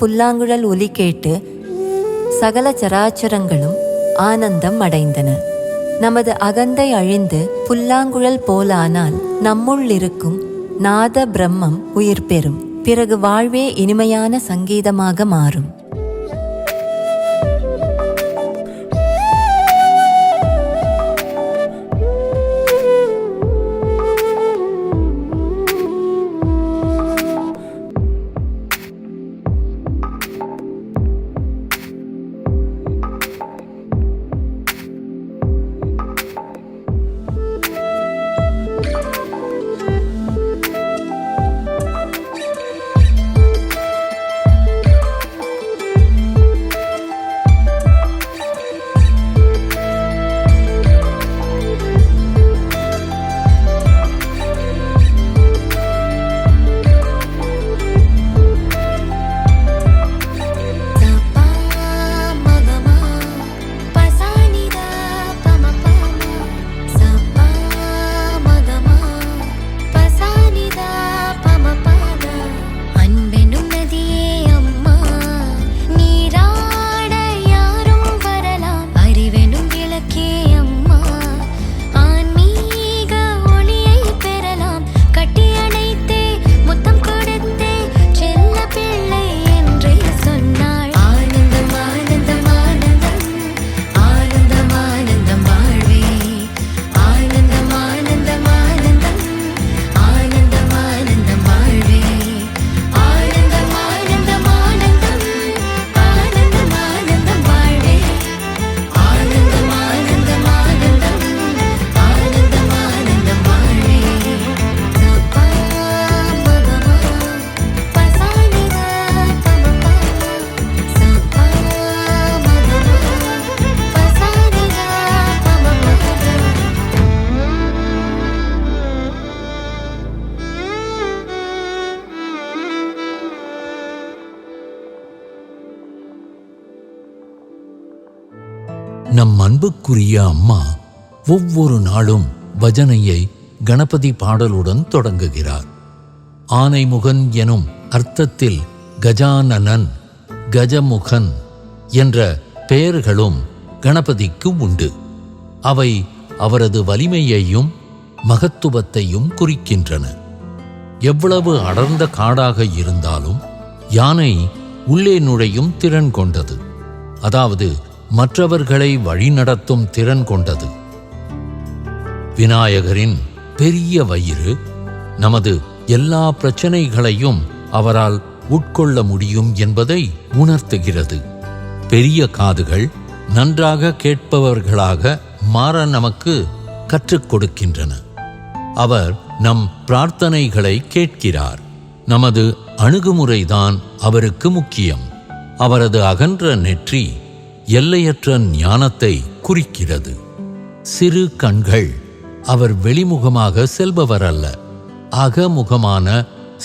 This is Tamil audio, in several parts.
புல்லாங்குழல் ஒலி கேட்டு சகல சராச்சரங்களும் ஆனந்தம் அடைந்தன. நமது அகந்தை அழிந்து புல்லாங்குழல் போலானால் நம்முள் இருக்கும் நாத பிரம்மம் உயிர் பெறும். பிறகு வாழ்வே இனிமையான சங்கீதமாக மாறும். நம் அன்புக்குரிய அம்மா ஒவ்வொரு நாளும் பஜனையை கணபதி பாடலுடன் தொடங்குகிறார். ஆனைமுகன் எனும் அர்த்தத்தில் கஜானனன், கஜமுகன் என்ற பெயர்களும் கணபதிக்கு உண்டு. அவை அவரது வலிமையையும் மகத்துவத்தையும் குறிக்கின்றன. எவ்வளவு அடர்ந்த காடாக இருந்தாலும் யானை உள்ளே நுழையும் திறன் கொண்டது, அதாவது மற்றவர்களை வழிநடத்தும் திறன் கொண்டது. விநாயகரின் பெரிய வயிறு நமது எல்லா பிரச்சனைகளையும் அவரால் உட்கொள்ள முடியும் என்பதை உணர்த்துகிறது. பெரிய காதுகள் நன்றாக கேட்பவர்களாக மாற நமக்கு கற்றுக் கொடுக்கின்றன. அவர் நம் பிரார்த்தனைகளை கேட்கிறார். நமது அணுகுமுறைதான் அவருக்கு முக்கியம். அவரது அகன்ற நெற்றி எல்லையற்ற ஞானத்தை குறிக்கிறது. சிறு கண்கள் அவர் வெளிமுகமாக செல்பவர் அல்ல, அகமுகமான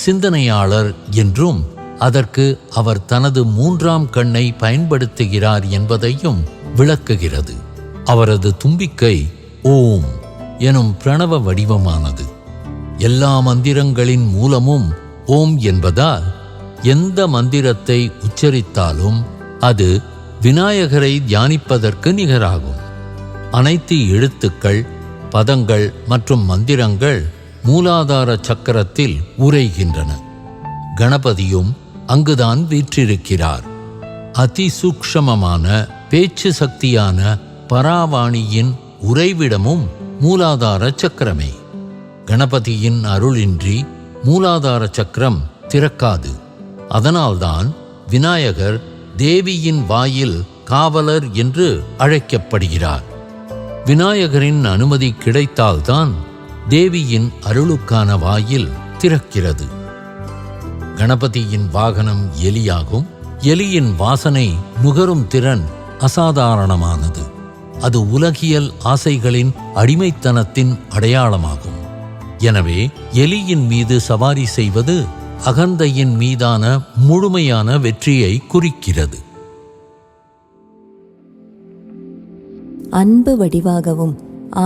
சிந்தனையாளர் என்றும் அதற்கு அவர் தனது மூன்றாம் கண்ணை பயன்படுத்துகிறார் என்பதையும் விளக்குகிறது. அவரது தும்பிக்கை ஓம் எனும் பிரணவ வடிவமானது. எல்லா மந்திரங்களின் மூலமும் ஓம் என்பதால் எந்த மந்திரத்தை உச்சரித்தாலும் அது விநாயகரை தியானிப்பதற்கு நிகராகும். அனைத்து எழுத்துக்கள், பதங்கள் மற்றும் மந்திரங்கள் மூலாதார சக்கரத்தில் உறைகின்றன. கணபதியும் அங்குதான் வீற்றிருக்கிறார். அதிசூக்ஷ்மமான பேச்சு சக்தியான பராவாணியின் உறைவிடமும் மூலாதார சக்கரமே. கணபதியின் அருளின்றி மூலாதார சக்கரம் திறக்காது. அதனால்தான் விநாயகர் தேவியின் வாயில் காவலர் என்று அழைக்கப்படுகிறார். விநாயகரின் அனுமதி கிடைத்தால்தான் தேவியின் அருளுக்கான வாயில் திறக்கிறது. கணபதியின் வாகனம் எலியாகும். எலியின் வாசனை நுகரும் திறன் அசாதாரணமானது. அது உலகியல் ஆசைகளின் அடிமைத்தனத்தின் அடையாளமாகும். எனவே எலியின் மீது சவாரி செய்வது அகந்தையின் மீதான முழுமையான வெற்றியை குறிக்கிறது. அன்பு வடிவாகவும்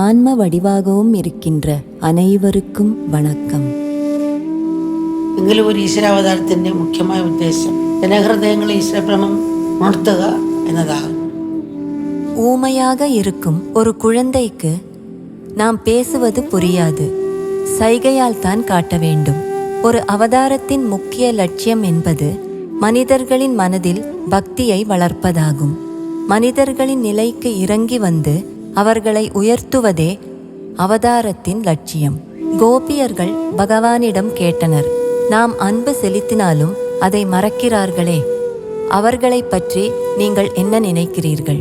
ஆன்ம வடிவாகவும் இருக்கின்ற அனைவருக்கும் வணக்கம். എങ്കിലും ഒരു ഈശ്വരാവതാരത്തിൻ്റെ മുഖ്യമായ ഉദ്ദേശം ജനഹൃദയങ്ങളെ ഈശ്വരപ്രമം ഉണർത്തുക എന്നതാകും. ஊமையாக இருக்கும் ஒரு குழந்தைக்கு நாம் பேசுவது புரியாது, சைகையால் தான் காட்ட வேண்டும். ஒரு அவதாரத்தின் முக்கிய லட்சியம் என்பது மனிதர்களின் மனதில் பக்தியை வளர்ப்பதாகும். மனிதர்களின் நிலைக்கு இறங்கி வந்து அவர்களை உயர்த்துவதே அவதாரத்தின் லட்சியம். கோபியர்கள் பகவானிடம் கேட்டனர், நாம் அன்பு செலுத்தினாலும் அதை மறக்கிறார்களே, அவர்களை பற்றி நீங்கள் என்ன நினைக்கிறீர்கள்?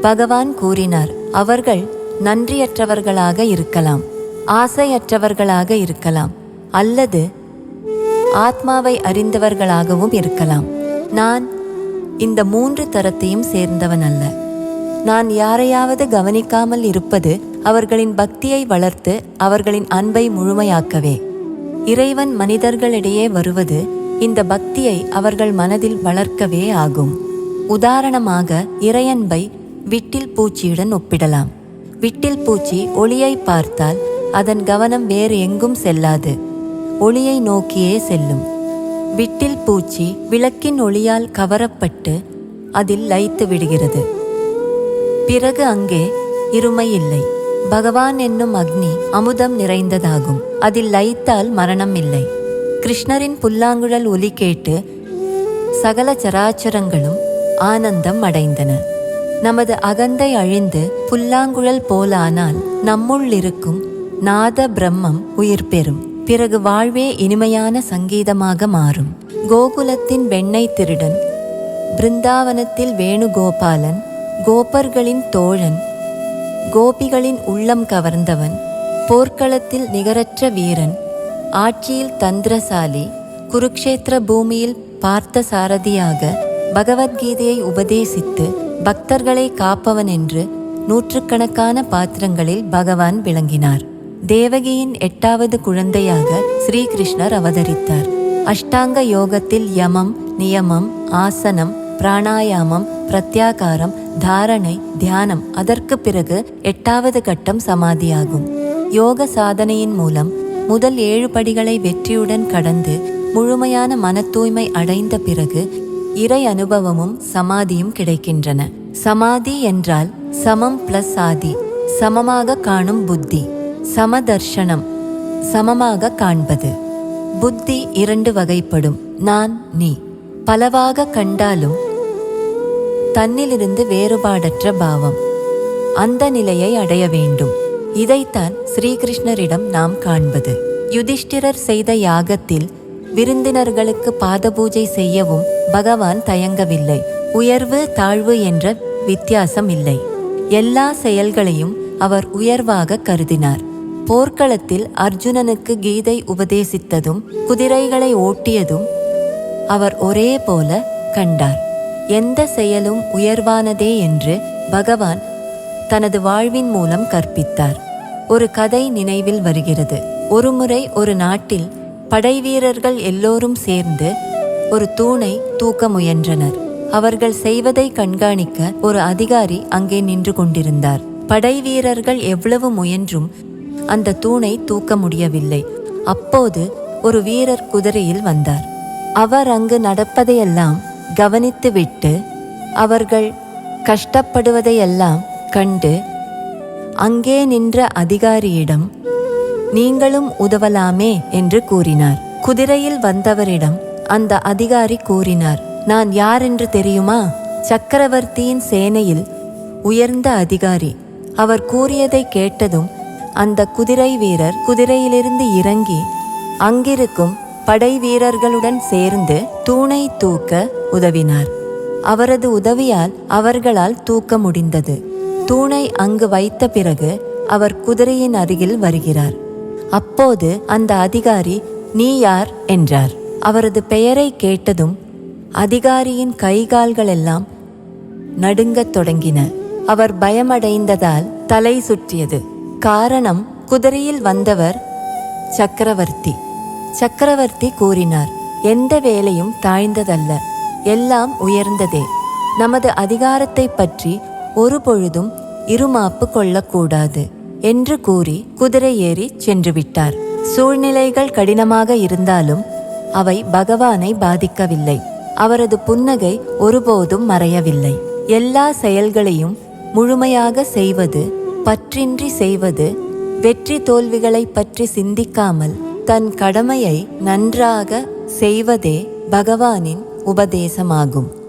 பகவான் கூறினார், அவர்கள் நன்றியற்றவர்களாக இருக்கலாம், ஆசையற்றவர்களாக இருக்கலாம், அல்லது ஆத்மாவை அறிந்தவர்களாகவும் இருக்கலாம். நான் இந்த 3 தரத்தையும் சேர்ந்தவன் அல்ல. நான் யாரையாவது கவனிக்காமல் இருப்பது அவர்களின் பக்தியை வளர்த்து அவர்களின் அன்பை முழுமையாக்கவே. இறைவன் மனிதர்களிடையே வருவது இந்த பக்தியை அவர்கள் மனதில் வளர்க்கவே ஆகும். உதாரணமாக இறையன்பை விட்டில் பூச்சியுடன் ஒப்பிடலாம். விட்டில் பூச்சி ஒளியை பார்த்தால் அதன் கவனம் வேறு எங்கும் செல்லாது, ஒளியை நோக்கியே செல்லும். விட்டில் பூச்சி விளக்கின் ஒளியால் கவரப்பட்டு அதில் லயித்து விடுகிறது. பிறகு அங்கே இருமை இல்லை. பகவான் என்னும் அக்னி அமுதம் நிறைந்ததாகும், அதில் லயித்தால் மரணம் இல்லை. கிருஷ்ணரின் புல்லாங்குழல் ஒலி கேட்டு சகல சராச்சரங்களும் ஆனந்தம் அடைந்தன. நமது அகந்தை அழிந்து புல்லாங்குழல் போலானால் நம்முள் இருக்கும் நாத பிரம்மம் உயிர் பெறும். பிறகு வாழ்வே இனிமையான சங்கீதமாக மாறும். கோகுலத்தின் வெண்ணெய் திருடன், பிருந்தாவனத்தில் வேணுகோபாலன், கோபர்களின் தோழன், கோபிகளின் உள்ளம் கவர்ந்தவன், போர்க்களத்தில் நிகரற்ற வீரன், ஆட்சியில் தந்திரசாலி, குருக்ஷேத்திர பூமியில் பார்த்த சாரதியாக பகவத்கீதையை உபதேசித்து பக்தர்களை காப்பவன் என்று நூற்றுக்கணக்கான பாத்திரங்களில் பகவான் விளங்கினார். தேவகியின் 8வது குழந்தையாக ஸ்ரீகிருஷ்ணர் அவதரித்தார். அஷ்டாங்க யோகத்தில் யமம், நியமம், ஆசனம், பிராணாயாமம், பிரத்யாகாரம், தாரணை, தியானம், அதற்கு பிறகு 8வது கட்டம் சமாதியாகும். யோக சாதனையின் மூலம் முதல் 7 படிகளை வெற்றியுடன் கடந்து முழுமையான மன தூய்மை அடைந்த பிறகு இறை அனுபவமும் சமாதியும் கிடைக்கின்றன. சமாதி என்றால் சமம் பிளஸ் ஆதி, சமமாக காணும் புத்தி. சமதர்ஷனம், சமமாக காண்பது. புத்தி 2 வகைப்படும், நான், நீ. பலவாக கண்டாலும் தன்னிலிருந்து வேறுபாடற்ற பாவம், அந்த நிலையை அடைய வேண்டும். இதைத்தான் ஸ்ரீகிருஷ்ணரிடம் நாம் காண்பது. யுதிஷ்டிரர் செய்த யாகத்தில் விருந்தினர்களுக்கு பாதபூஜை செய்யவும் பகவான் தயங்கவில்லை. உயர்வு தாழ்வு என்ற வித்தியாசம் இல்லை. எல்லா செயல்களையும் அவர் உயர்வாக கருதினார். போர்க்களத்தில் அர்ஜுனனுக்கு கீதை உபதேசித்ததும் குதிரைகளை ஓட்டியதும் அவர் ஒரே போல கண்டார். எந்த செயலும் உயர்வானதே என்று பகவான் தனது வாழ்வின் மூலம் கற்பித்தார். ஒரு கதை நினைவில் வருகிறது. ஒருமுறை ஒரு நாட்டில் படைவீரர்கள் எல்லோரும் சேர்ந்து ஒரு தூணை தூக்க முயன்றனர். அவர்கள் செய்வதை கண்காணிக்க ஒரு அதிகாரி அங்கே நின்று கொண்டிருந்தார். படைவீரர்கள் எவ்வளவு முயன்றும் அந்த தூணை தூக்க முடியவில்லை. அப்போது ஒரு வீரர் குதிரையில் வந்தார். அவர் அங்கு நடப்பதையெல்லாம் கவனித்துவிட்டு அவர்கள் கஷ்டப்படுவதையெல்லாம் கண்டு அங்கே நின்ற அதிகாரியிடம், நீங்களும் உதவலாமே என்று கூறினார். குதிரையில் வந்தவரிடம் அந்த அதிகாரி கூறினார், நான் யார் என்று தெரியுமா? சக்கரவர்த்தியின் சேனையில் உயர்ந்த அதிகாரி. அவர் கூறியதை கேட்டதும் அந்த குதிரை வீரர் குதிரையிலிருந்து இறங்கி அங்கிருக்கும் படை வீரர்களுடன் சேர்ந்து தூணை தூக்க உதவினார். அவரது உதவியால் அவர்களால் தூக்க முடிந்தது. தூணை அங்கு வைத்த பிறகு அவர் குதிரையின் அருகில் வருகிறார். அப்போது அந்த அதிகாரி, நீ யார் என்றார். அவரது பெயரை கேட்டதும் அதிகாரியின் கைகால்களெல்லாம் நடுங்கத் தொடங்கின. அவர் பயமடைந்ததால் தலை சுற்றியது. காரணம், குதிரையில் வந்தவர் சக்கரவர்த்தி. சக்கரவர்த்தி கூறினார், எந்த வேலையும் தாழ்ந்ததல்ல, எல்லாம் உயர்ந்ததே. நமது அதிகாரத்தை பற்றி ஒரு பொழுதும் இருமாப்பு கொள்ளக்கூடாது என்று கூறி குதிரை ஏறி சென்று விட்டார். சூழ்நிலைகள் கடினமாக இருந்தாலும் அவை பகவானை பாதிக்கவில்லை. அவரது புன்னகை ஒருபோதும் மறையவில்லை. எல்லா செயல்களையும் முழுமையாக செய்வது, பற்றின்றி செய்வது, வெற்றி தோல்விகளை பற்றி சிந்திக்காமல் தன் கடமையை நன்றாக செய்வதே பகவானின் உபதேசமாகும்.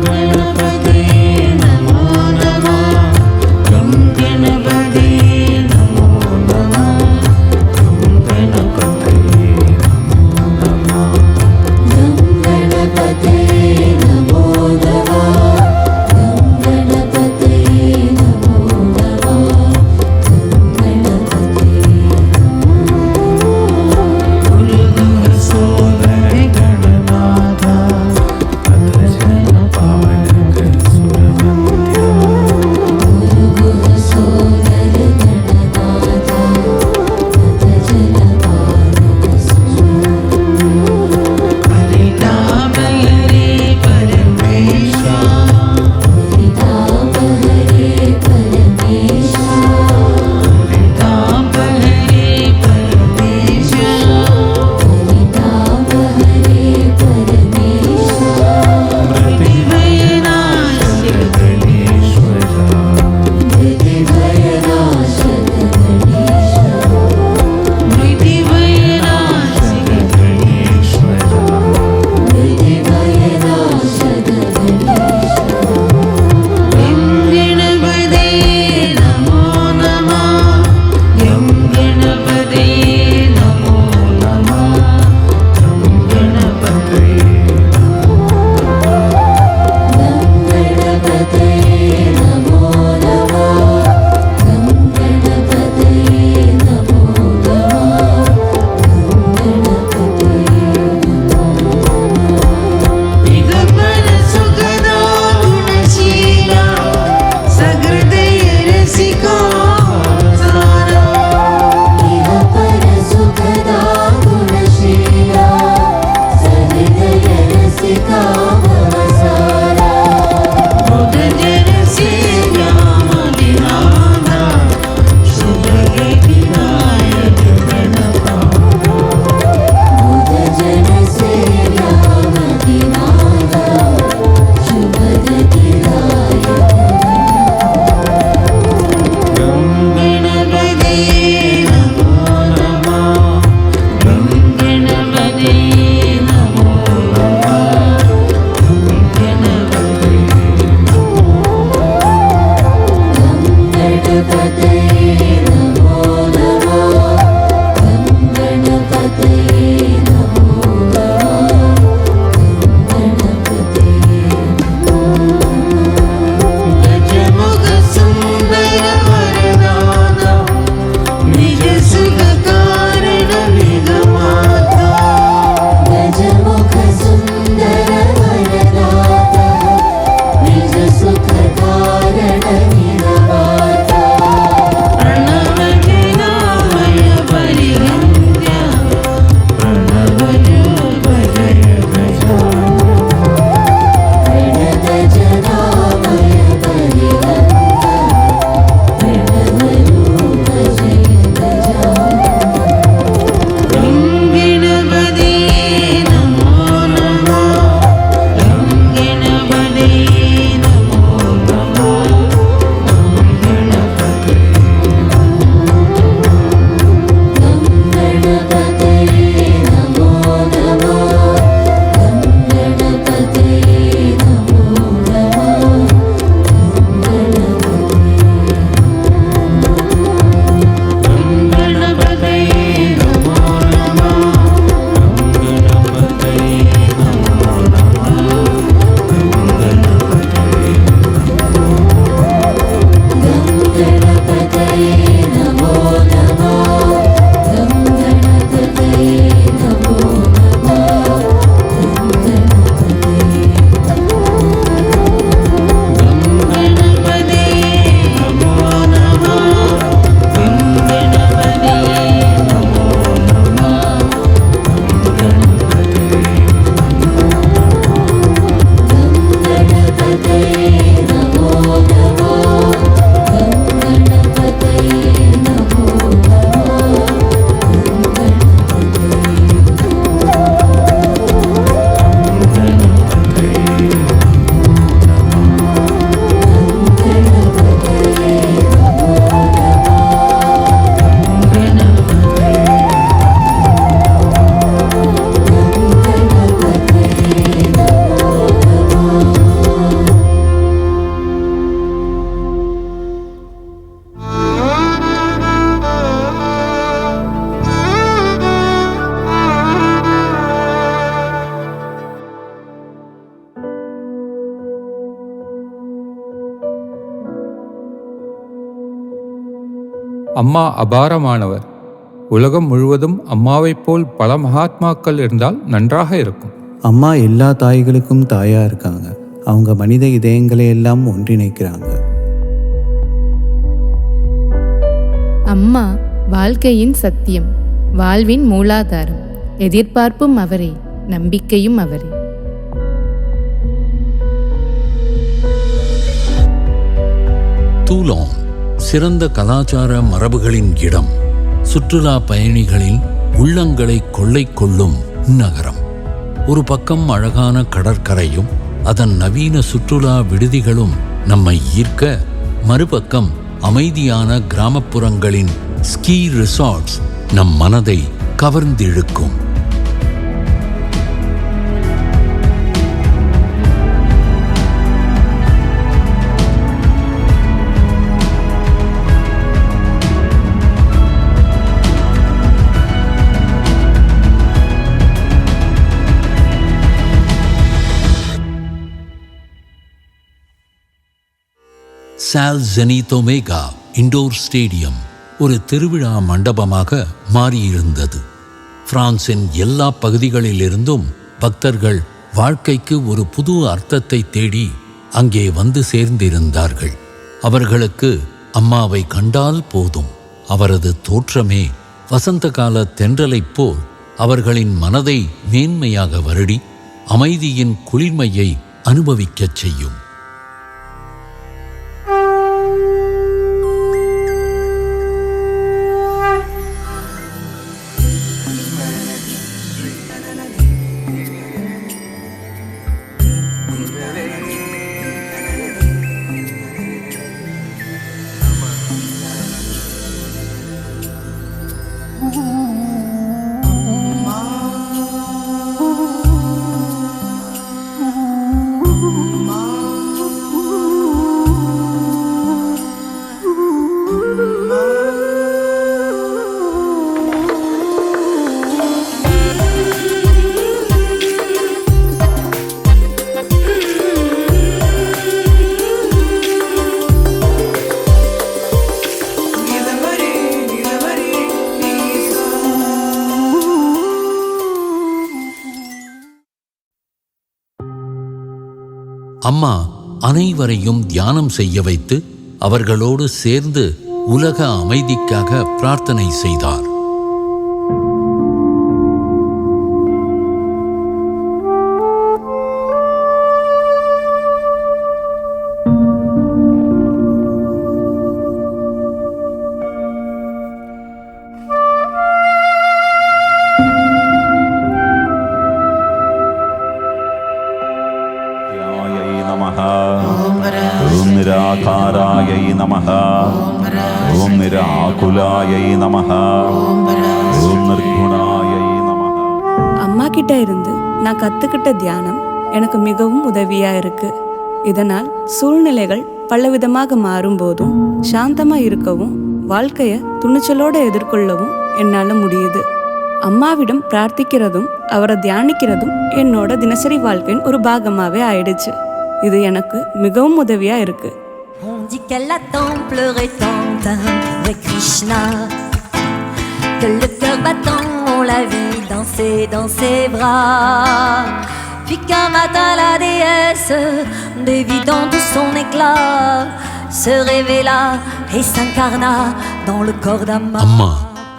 गणपते नमो नमः. அம்மா அபாரமானவர். உலகம் முழுவதும் அம்மாவைப் போல் பல மகாத்மாக்கள் இருந்தால் நன்றாக இருக்கும். அம்மா எல்லா தாய்களுக்கும் தாயாக இருக்காங்க. அவங்க மனித இதயங்களை எல்லாம் ஒன்றிணைக்கிறாங்க. அம்மா வாழ்க்கையின் சத்தியம், வாழ்வின் மூலாதாரம். எதிர்பார்ப்பும் அவரே, நம்பிக்கையும் அவரே. தூலோன் சிறந்த கலாச்சார மரபுகளின் இடம், சுற்றுலா பயணிகளின் உள்ளங்களை கொள்ளை கொள்ளும் நகரம். ஒரு பக்கம் அழகான கடற்கரையும் அதன் நவீன சுற்றுலா விடுதிகளும் நம்மை ஈர்க்க, மறுபக்கம் அமைதியான கிராமப்புறங்களின் ஸ்கீ ரிசார்ட்ஸ் நம் மனதை கவர்ந்திழுக்கும். சால் ஜெனிதோமேகா இண்டோர் ஸ்டேடியம் ஒரு திருவிழா மண்டபமாக மாறியிருந்தது. பிரான்சின் எல்லா பகுதிகளிலிருந்தும் பக்தர்கள் வாழ்க்கைக்கு ஒரு புது அர்த்தத்தை தேடி அங்கே வந்து சேர்ந்திருந்தார்கள். அவர்களுக்கு அம்மாவை கண்டால் போதும், அவரது தோற்றமே வசந்த கால தென்றலைப் போல் அவர்களின் மனதை மேன்மையாக வருடி அமைதியின் குளிர்மையை அனுபவிக்கச் செய்யும். அம்மா அனைவரையும் தியானம் செய்ய வைத்து அவர்களோடு சேர்ந்து உலக அமைதிக்காக பிரார்த்தனை செய்தார். ஓம் நிராகாராயை நமஹ. ஓம் நிராகுலாயை நமஹ. ஓம் நிர்குணாயை நமஹ. அம்மா கிட்ட இருந்து நான் கத்துக்கிட்ட தியானம் எனக்கு மிகவும் உதவியா இருக்கு. இதனால் சூழ்நிலைகள் பலவிதமாக மாறும்போதும் சாந்தமா இருக்கவும், வாழ்க்கைய துணிச்சலோட எதிர்கொள்ளவும் என்னால முடியுது. அம்மாவிடம் பிரார்த்திக்கிறதும் அவரை தியானிக்கிறதும் என்னோட தினசரி வாழ்க்கையின் ஒரு பாகமாவே ஆயிடுச்சு. இது எனக்கு மிகவும் உதவியா இருக்கு. On dit qu'elle a tant pleuré, tant avec Krishna, que le cœur battant on la vit danser dans ses bras. Puis qu'un matin la déesse, dévidant de son éclat, se révéla et s'incarna dans le corps d'Amma. அம்மா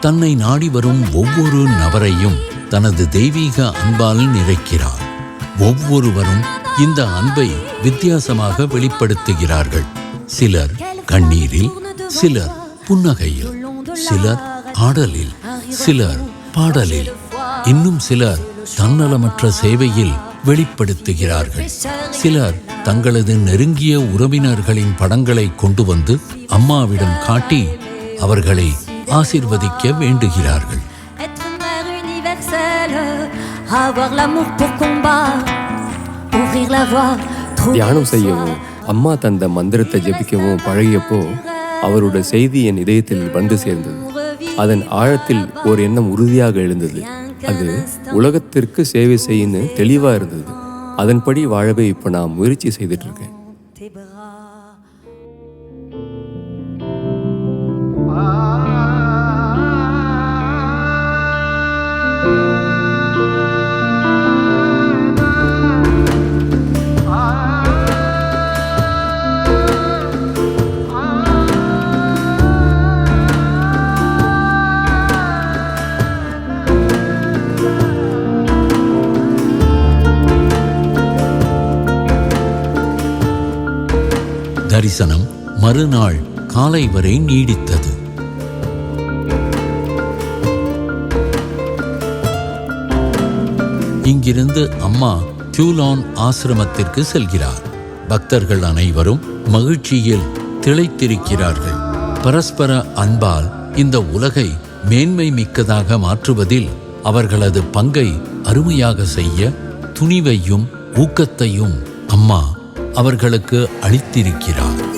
தன்னை நாடி வரும் ஒவ்வொரு நபரையும் தனது தெய்வீக அன்பால் நிறைக்கிறார். ஒவ்வொருவரும் இந்த அன்பை வித்தியாசமாக வெளிப்படுத்துகிறார்கள். சிலர் கண்ணீரில், சிலர் புன்னகையில், சிலர் ஆடலில், சிலர் பாடலில், இன்னும் சிலர் தன்னலமற்ற சேவையில் வெளிப்படுத்துகிறார்கள். சிலர் தங்களது நெருங்கிய உறவினர்களின் படங்களை கொண்டு வந்து அம்மாவிடம் காட்டி அவர்களை ஆசிர்வதிக்க வேண்டுகிறார்கள். தியானம் செய்யவும் அம்மா தந்த மந்திரத்தை ஜெபிக்கவும் பழகியப்போ அவரோட செய்தி என் இதயத்தில் வந்து சேர்ந்தது. அதன் ஆழத்தில் ஒரு எண்ணம் உறுதியாக எழுந்தது. அது உலகத்திற்கு சேவை செய்யன்னு தெளிவா இருந்தது. அதன்படி வாழவே இப்ப நான் முயற்சி செய்துட்டு இருக்கேன். Ah தரிசனம் மறுநாள் காலை வரை நீடித்தது. இங்கிருந்து அம்மா கியூலான் ஆசிரமத்திற்கு செல்கிறார். பக்தர்கள் அனைவரும் மகிழ்ச்சியில் திளைத்திருக்கிறார்கள். பரஸ்பர அன்பால் இந்த உலகை மேன்மை மிக்கதாக மாற்றுவதில் அவர்களது பங்கை அருமையாக செய்ய துணிவையும் ஊக்கத்தையும் அம்மா அவர்களுக்கு அளித்திருக்கிறார்.